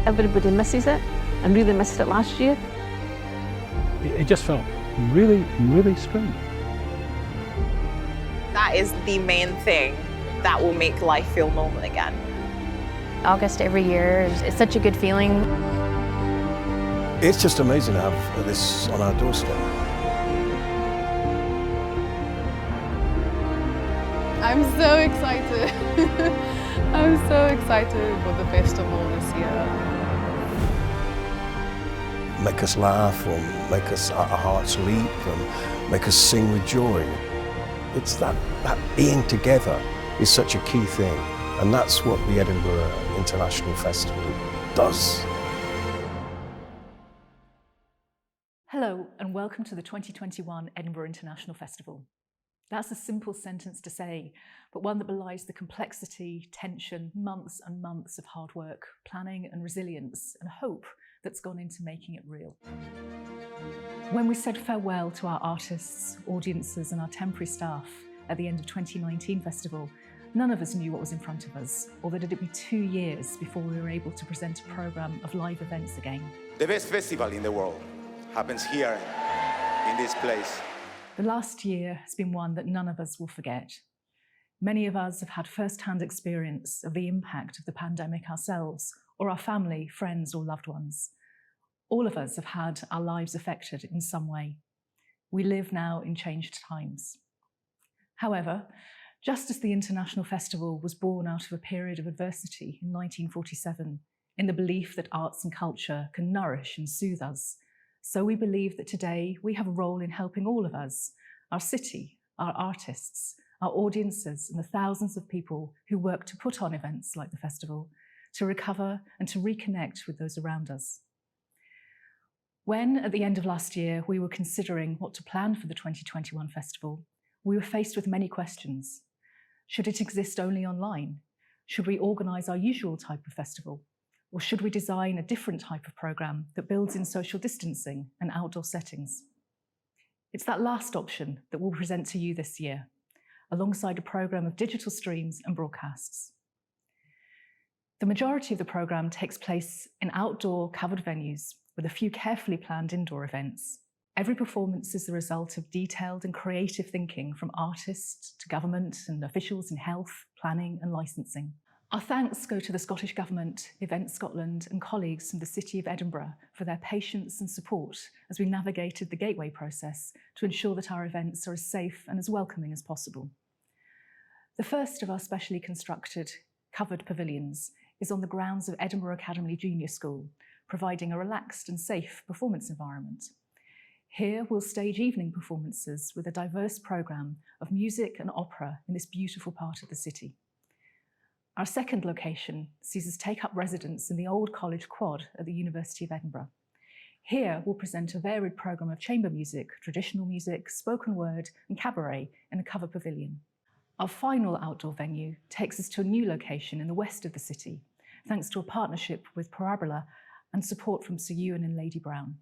everybody misses it and really missed it last year. It just felt really, really strange. That is the main thing that will make life feel normal again. August every year is such a good feeling. It's just amazing to have this on our doorstep. I'm so excited. I'm so excited for the festival this year. Make us laugh, or make us our hearts leap, and make us sing with joy. It's that being together is such a key thing, and that's what the Edinburgh International Festival does. Hello and welcome to the 2021 Edinburgh International Festival. That's a simple sentence to say, but one that belies the complexity, tension, months and months of hard work, planning and resilience and hope that's gone into making it real. When we said farewell to our artists, audiences and our temporary staff at the end of 2019 festival, none of us knew what was in front of us, or that it'd be 2 years before we were able to present a programme of live events again. The best festival in the world happens here in this place. The last year has been one that none of us will forget. Many of us have had first-hand experience of the impact of the pandemic ourselves, or our family, friends or loved ones. All of us have had our lives affected in some way. We live now in changed times. However, just as the International Festival was born out of a period of adversity in 1947, in the belief that arts and culture can nourish and soothe us, so we believe that today we have a role in helping all of us, our city, our artists, our audiences and the thousands of people who work to put on events like the festival, to recover and to reconnect with those around us. When, at the end of last year, we were considering what to plan for the 2021 festival, we were faced with many questions. Should it exist only online? Should we organise our usual type of festival? Or should we design a different type of programme that builds in social distancing and outdoor settings? It's that last option that we'll present to you this year, alongside a programme of digital streams and broadcasts. The majority of the programme takes place in outdoor covered venues with a few carefully planned indoor events. Every performance is the result of detailed and creative thinking from artists to government and officials in health, planning and licensing. Our thanks go to the Scottish Government, Events Scotland and colleagues from the City of Edinburgh for their patience and support as we navigated the gateway process to ensure that our events are as safe and as welcoming as possible. The first of our specially constructed covered pavilions is on the grounds of Edinburgh Academy Junior School, providing a relaxed and safe performance environment. Here we'll stage evening performances with a diverse programme of music and opera in this beautiful part of the city. Our second location sees us take up residence in the Old College Quad at the University of Edinburgh. Here we'll present a varied programme of chamber music, traditional music, spoken word and cabaret in a covered pavilion. Our final outdoor venue takes us to a new location in the west of the city, thanks to a partnership with Parabola and support from Sir Ewan and Lady Brown.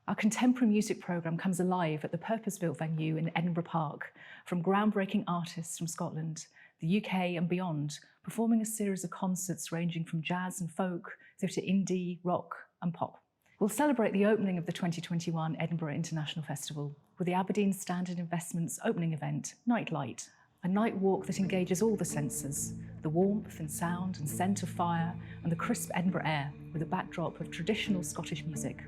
Our contemporary music programme comes alive at the purpose-built venue in Edinburgh Park, from groundbreaking artists from Scotland, the UK and beyond, performing a series of concerts ranging from jazz and folk through to indie, rock and pop. We'll celebrate the opening of the 2021 Edinburgh International Festival with the Aberdeen Standard Investments opening event, Night Light, a night walk that engages all the senses, the warmth and sound and scent of fire and the crisp Edinburgh air with a backdrop of traditional Scottish music.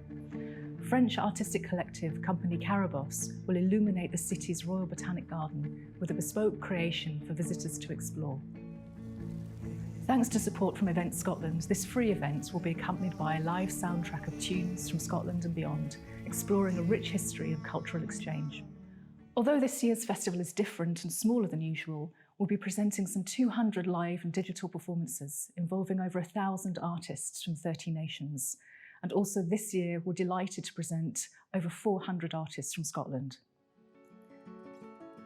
French artistic collective company Carabos will illuminate the city's Royal Botanic Garden with a bespoke creation for visitors to explore. Thanks to support from Events Scotland, this free event will be accompanied by a live soundtrack of tunes from Scotland and beyond, exploring a rich history of cultural exchange. Although this year's festival is different and smaller than usual, we'll be presenting some 200 live and digital performances involving over 1,000 artists from 30 nations. And also this year, we're delighted to present over 400 artists from Scotland.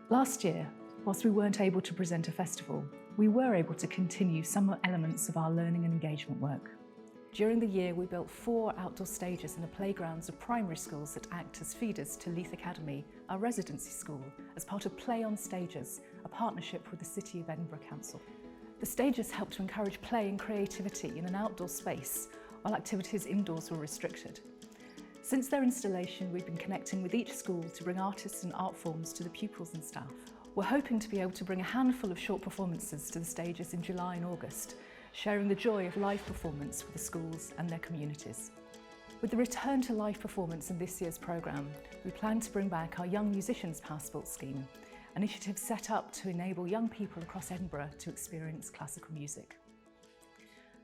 Last year, whilst we weren't able to present a festival, we were able to continue some elements of our learning and engagement work. During the year, we built 4 outdoor stages in the playgrounds of primary schools that act as feeders to Leith Academy, our residency school, as part of Play on Stages, a partnership with the City of Edinburgh Council. The stages help to encourage play and creativity in an outdoor space, while activities indoors were restricted. Since their installation, we've been connecting with each school to bring artists and art forms to the pupils and staff. We're hoping to be able to bring a handful of short performances to the stages in July and August, sharing the joy of live performance with the schools and their communities. With the return to live performance in this year's programme, we plan to bring back our Young Musicians Passport scheme, an initiative set up to enable young people across Edinburgh to experience classical music.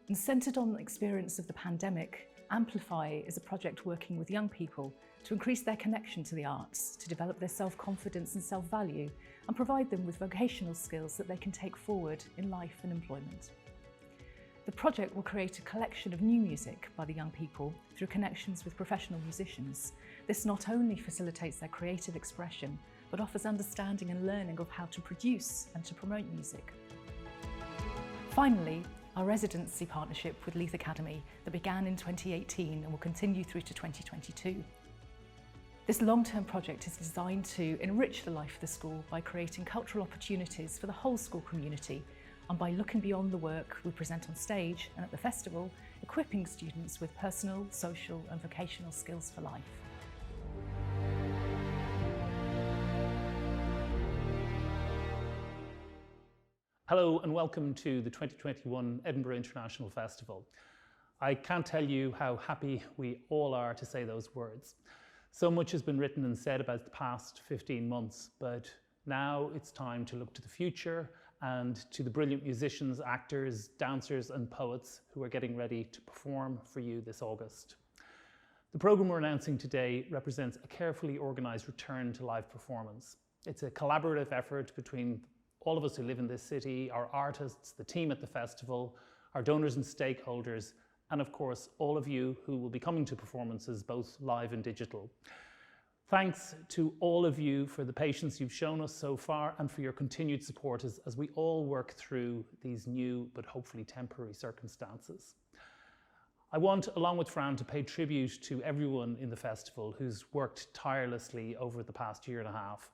And centred on the experience of the pandemic, Amplify is a project working with young people to increase their connection to the arts, to develop their self-confidence and self-value, and provide them with vocational skills that they can take forward in life and employment. The project will create a collection of new music by the young people through connections with professional musicians. This not only facilitates their creative expression, but offers understanding and learning of how to produce and to promote music. Finally, our residency partnership with Leith Academy that began in 2018 and will continue through to 2022. This long-term project is designed to enrich the life of the school by creating cultural opportunities for the whole school community and by looking beyond the work we present on stage and at the festival, equipping students with personal, social and vocational skills for life. Hello and welcome to the 2021 Edinburgh International Festival. I can't tell you how happy we all are to say those words. So much has been written and said about the past 15 months, but now it's time to look to the future and to the brilliant musicians, actors, dancers and poets who are getting ready to perform for you this August. The programme we're announcing today represents a carefully organised return to live performance. It's a collaborative effort between all of us who live in this city, our artists, the team at the festival, our donors and stakeholders, and of course, all of you who will be coming to performances, both live and digital. Thanks to all of you for the patience you've shown us so far and for your continued support as we all work through these new but hopefully temporary circumstances. I want, along with Fran, to pay tribute to everyone in the festival who's worked tirelessly over the past year and a half.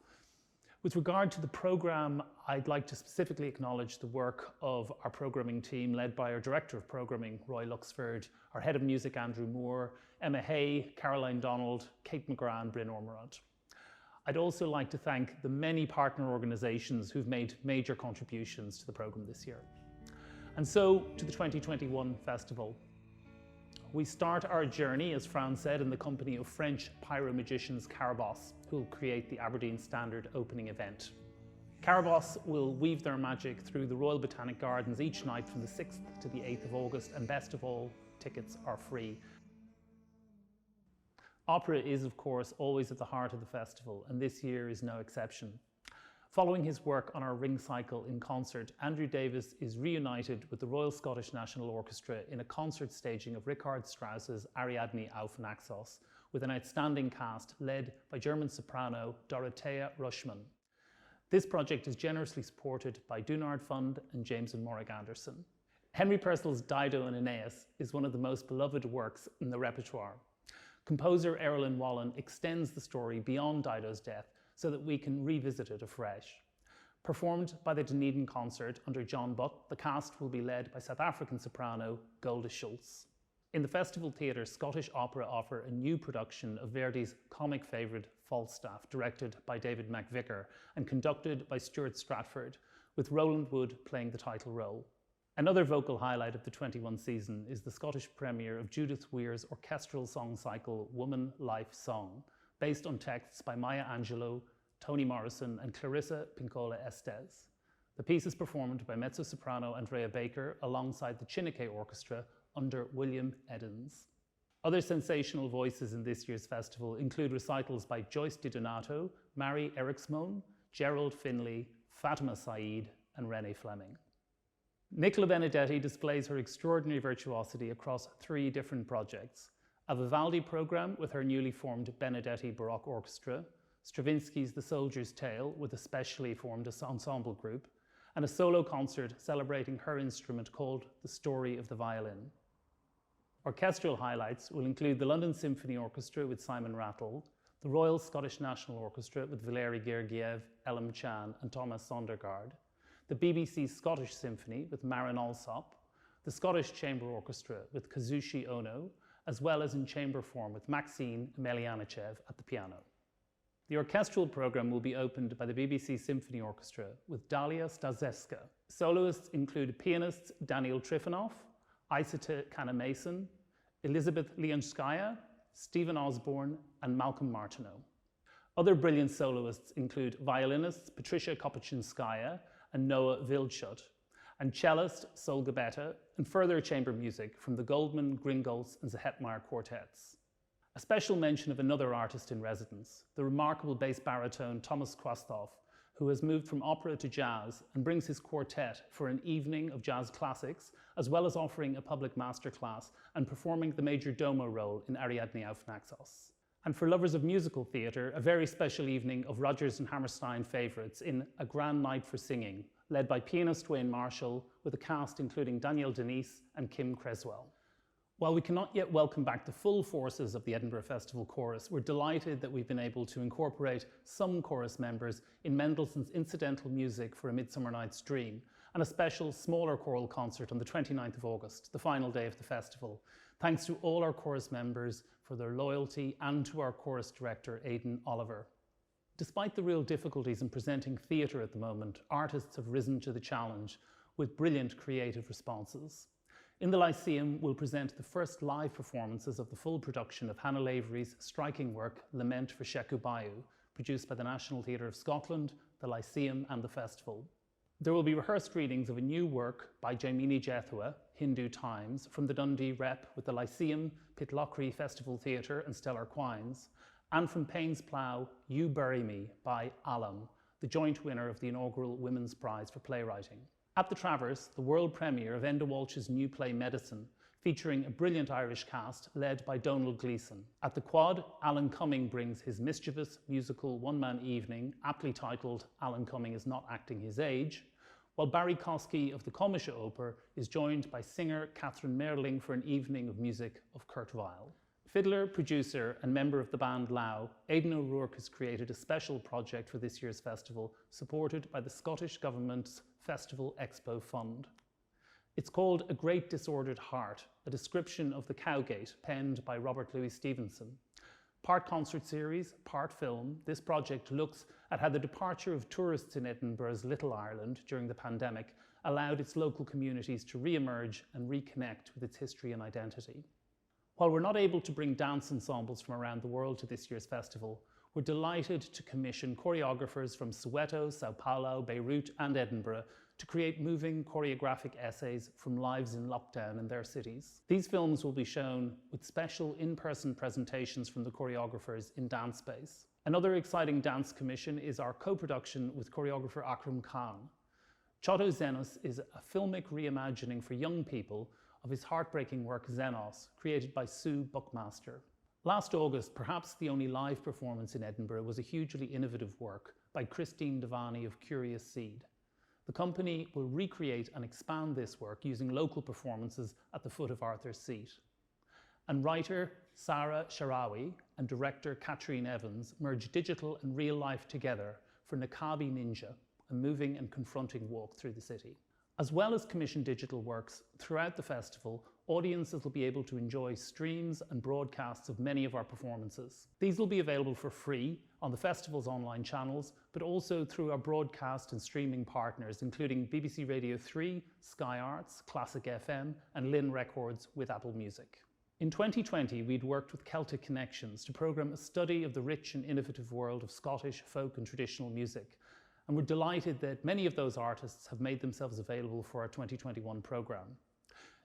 With regard to the programme, I'd like to specifically acknowledge the work of our programming team led by our Director of Programming, Roy Luxford, our Head of Music, Andrew Moore, Emma Hay, Caroline Donald, Kate McGrath and Bryn Ormerod. I'd also like to thank the many partner organisations who've made major contributions to the programme this year. And so to the 2021 festival. We start our journey, as Fran said, in the company of French pyro-magicians Carabosse, who will create the Aberdeen Standard opening event. Carabosse will weave their magic through the Royal Botanic Gardens each night from the 6th to the 8th of August, and best of all, tickets are free. Opera is, of course, always at the heart of the festival, and this year is no exception. Following his work on our Ring Cycle in concert, Andrew Davis is reunited with the Royal Scottish National Orchestra in a concert staging of Richard Strauss's Ariadne auf Naxos, with an outstanding cast led by German soprano Dorothea Rushman. This project is generously supported by Dunard Fund and James and Morag Anderson. Henry Purcell's Dido and Aeneas is one of the most beloved works in the repertoire. Composer Erilyn Wallen extends the story beyond Dido's death so that we can revisit it afresh. Performed by the Dunedin Concert under John Buck, the cast will be led by South African soprano Golda Schultz. In the Festival Theatre, Scottish Opera offer a new production of Verdi's comic favourite Falstaff, directed by David McVicar and conducted by Stuart Stratford, with Roland Wood playing the title role. Another vocal highlight of the 21 season is the Scottish premiere of Judith Weir's orchestral song cycle Woman Life Song, based on texts by Maya Angelou, Toni Morrison and Clarissa Pinkola Estes. The piece is performed by mezzo-soprano Andrea Baker alongside the Chineke Orchestra under William Eddins. Other sensational voices in this year's festival include recitals by Joyce DiDonato, Mary Eriksmoen, Gerald Finley, Fatima Saeed and Renee Fleming. Nicola Benedetti displays her extraordinary virtuosity across 3 different projects: a Vivaldi programme with her newly formed Benedetti Baroque Orchestra, Stravinsky's The Soldier's Tale with a specially formed ensemble group, and a solo concert celebrating her instrument called The Story of the Violin. Orchestral highlights will include the London Symphony Orchestra with Simon Rattle, the Royal Scottish National Orchestra with Valery Gergiev, Elam Chan and Thomas Sondergaard, the BBC Scottish Symphony with Maren Alsop, the Scottish Chamber Orchestra with Kazushi Ono, as well as in chamber form with Maxine Emelianichev at the piano. The orchestral programme will be opened by the BBC Symphony Orchestra with Dalia Stazeska. Soloists include pianists Daniel Trifonov, Isata Kana-Mason, Elizabeth Leonskaya, Stephen Osborne and Malcolm Martineau. Other brilliant soloists include violinists Patricia Kopachinskaya and Noah Wildschut, and cellist Sol Gabetta, and further chamber music from the Goldman, Gringolds and Zahetmeier quartets. A special mention of another artist in residence, the remarkable bass baritone Thomas Kwastov, who has moved from opera to jazz and brings his quartet for an evening of jazz classics, as well as offering a public masterclass and performing the major domo role in Ariadne auf Naxos. And for lovers of musical theatre, a very special evening of Rodgers and Hammerstein favourites in A Grand Night for Singing, led by pianist Wayne Marshall, with a cast including Danielle Denise and Kim Creswell. While we cannot yet welcome back the full forces of the Edinburgh Festival Chorus, we're delighted that we've been able to incorporate some chorus members in Mendelssohn's incidental music for A Midsummer Night's Dream, and a special smaller choral concert on the 29th of August, the final day of the festival. Thanks to all our chorus members for their loyalty and to our chorus director, Aidan Oliver. Despite the real difficulties in presenting theatre at the moment, artists have risen to the challenge with brilliant creative responses. In the Lyceum, we'll present the first live performances of the full production of Hannah Lavery's striking work, Lament for Sheku Bayou, produced by the National Theatre of Scotland, the Lyceum and the Festival. There will be rehearsed readings of a new work by Jaimini Jethua, Hindu Times, from the Dundee Rep with the Lyceum, Pitlochry Festival Theatre and Stellar Quines, and from Payne's Plough, You Bury Me by Alum, the joint winner of the inaugural Women's Prize for Playwriting. At the Traverse, the world premiere of Enda Walsh's new play Medicine, featuring a brilliant Irish cast led by Donald Gleeson. At the Quad, Alan Cumming brings his mischievous musical one-man evening, aptly titled Alan Cumming is Not Acting His Age, while Barry Kosky of the Comisha Oper is joined by singer Catherine Merling for an evening of music of Kurt Weill. Fiddler, producer and member of the band Lau, Aidan O'Rourke has created a special project for this year's festival, supported by the Scottish Government's Festival Expo Fund. It's called A Great Disordered Heart, a description of the Cowgate, penned by Robert Louis Stevenson. Part concert series, part film, this project looks at how the departure of tourists in Edinburgh's Little Ireland during the pandemic allowed its local communities to re-emerge and reconnect with its history and identity. While we're not able to bring dance ensembles from around the world to this year's festival, we're delighted to commission choreographers from Soweto, Sao Paulo, Beirut and Edinburgh to create moving choreographic essays from lives in lockdown in their cities. These films will be shown with special in-person presentations from the choreographers in Dance Space. Another exciting dance commission is our co-production with choreographer Akram Khan. Choto Zenos is a filmic reimagining for young people of his heartbreaking work Xenos, created by Sue Buckmaster. Last August, perhaps the only live performance in Edinburgh was a hugely innovative work by Christine Devani of Curious Seed. The company will recreate and expand this work using local performances at the foot of Arthur's Seat. And writer Sarah Sharawi and director Katrine Evans merge digital and real life together for Nakabi Ninja, a moving and confronting walk through the city. As well as commissioned digital works, throughout the festival, audiences will be able to enjoy streams and broadcasts of many of our performances. These will be available for free on the festival's online channels, but also through our broadcast and streaming partners, including BBC Radio 3, Sky Arts, Classic FM, and Lynn Records with Apple Music. In 2020, we'd worked with Celtic Connections to programme a study of the rich and innovative world of Scottish folk and traditional music, and we're delighted that many of those artists have made themselves available for our 2021 programme.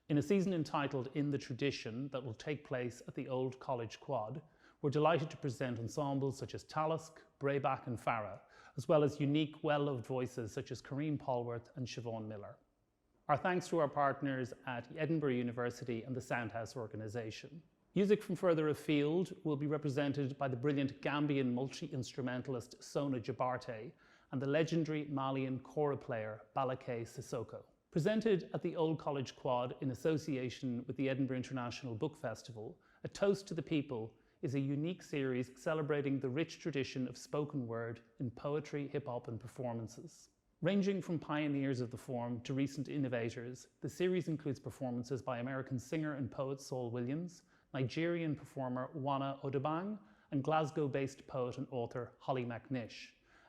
In a season entitled In the Tradition that will take place at the Old College Quad, we're delighted to present ensembles such as Talisk, Brayback and Farah, as well as unique, well-loved voices such as Corinne Polworth and Siobhan Miller. Our thanks to our partners at Edinburgh University and the Soundhouse organisation. Music from further afield will be represented by the brilliant Gambian multi-instrumentalist Sona Jabarte and the legendary Malian kora player Balake Sissoko. Presented at the Old College Quad in association with the Edinburgh International Book Festival, A Toast to the People is a unique series celebrating the rich tradition of spoken word in poetry, hip-hop and performances. Ranging from pioneers of the form to recent innovators, the series includes performances by American singer and poet Saul Williams, Nigerian performer Wana Odubang, and Glasgow-based poet and author Holly McNish.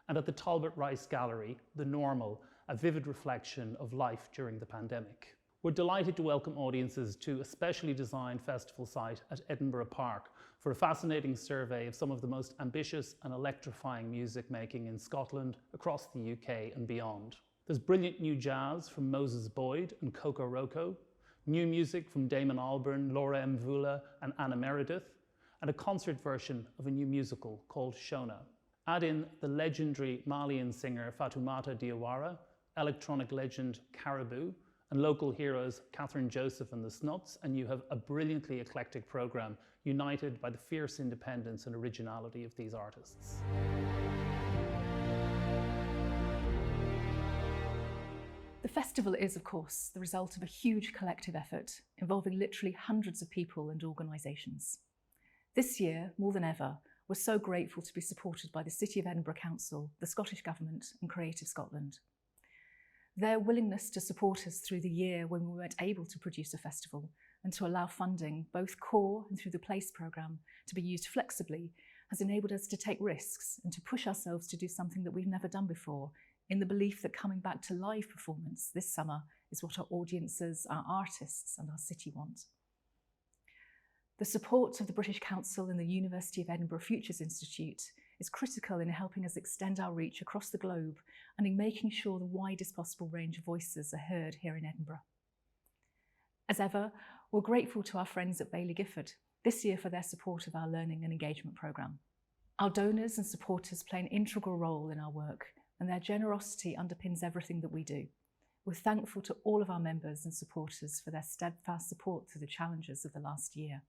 And at the Talbot Rice Gallery, The Normal, a vivid reflection of life during the pandemic. We're delighted to welcome audiences to a specially designed festival site at Edinburgh Park for a fascinating survey of some of the most ambitious and electrifying music making in Scotland, across the UK and beyond. There's brilliant new jazz from Moses Boyd and Coco Roco, new music from Damon Albarn, Laura Mvula and Anna Meredith, and a concert version of a new musical called Shona. Add in the legendary Malian singer Fatoumata Diawara, electronic legend Caribou, and local heroes Catherine Joseph and the Snuts, and you have a brilliantly eclectic programme united by the fierce independence and originality of these artists. The festival is, of course, the result of a huge collective effort involving literally hundreds of people and organisations. This year, more than ever, we're so grateful to be supported by the City of Edinburgh Council, the Scottish Government and Creative Scotland. Their willingness to support us through the year when we weren't able to produce a festival and to allow funding, both core and through the PLACE programme, to be used flexibly has enabled us to take risks and to push ourselves to do something that we've never done before, in the belief that coming back to live performance this summer is what our audiences, our artists and our city want. The support of the British Council and the University of Edinburgh Futures Institute is critical in helping us extend our reach across the globe and in making sure the widest possible range of voices are heard here in Edinburgh. As ever, we're grateful to our friends at Baillie Gifford this year for their support of our learning and engagement programme. Our donors and supporters play an integral role in our work, and their generosity underpins everything that we do. We're thankful to all of our members and supporters for their steadfast support through the challenges of the last year.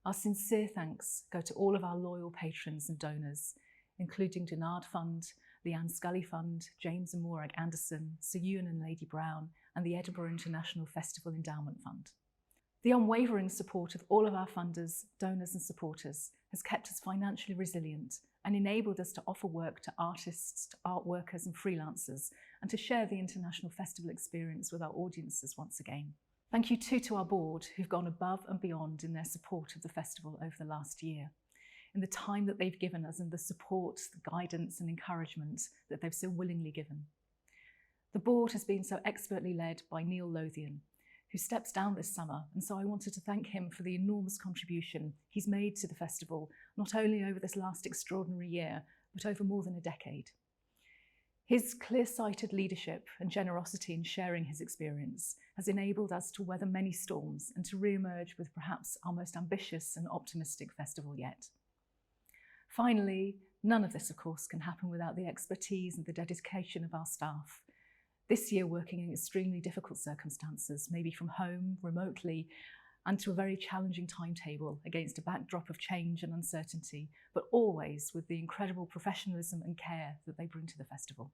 Our sincere thanks go to all of our loyal patrons and donors, including Dinard Fund, the Anne Scully Fund, James and Morag Anderson, Sir Ewan and Lady Brown, and the Edinburgh International Festival Endowment Fund. The unwavering support of all of our funders, donors and supporters has kept us financially resilient and enabled us to offer work to artists, to art workers and freelancers, and to share the international festival experience with our audiences once again. Thank you too to our board, who've gone above and beyond in their support of the festival over the last year, in the time that they've given us and the support, the guidance and encouragement that they've so willingly given. The board has been so expertly led by Neil Lothian, who steps down this summer, and so I wanted to thank him for the enormous contribution he's made to the festival, not only over this last extraordinary year, but over more than a decade. His clear-sighted leadership and generosity in sharing his experience has enabled us to weather many storms and to re-emerge with perhaps our most ambitious and optimistic festival yet. Finally, none of this, of course, can happen without the expertise and the dedication of our staff. This year working in extremely difficult circumstances, maybe from home, remotely, and to a very challenging timetable against a backdrop of change and uncertainty, but always with the incredible professionalism and care that they bring to the festival.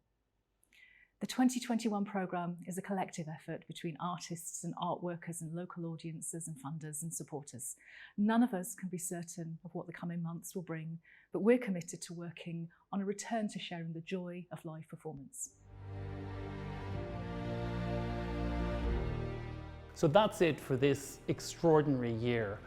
The 2021 programme is a collective effort between artists and art workers and local audiences and funders and supporters. None of us can be certain of what the coming months will bring, but we're committed to working on a return to sharing the joy of live performance. So that's it for this extraordinary year.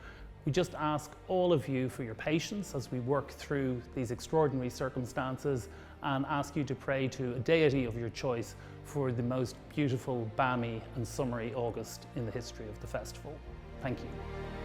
We just ask all of you for your patience as we work through these extraordinary circumstances, and ask you to pray to a deity of your choice for the most beautiful, balmy and summery August in the history of the festival. Thank you.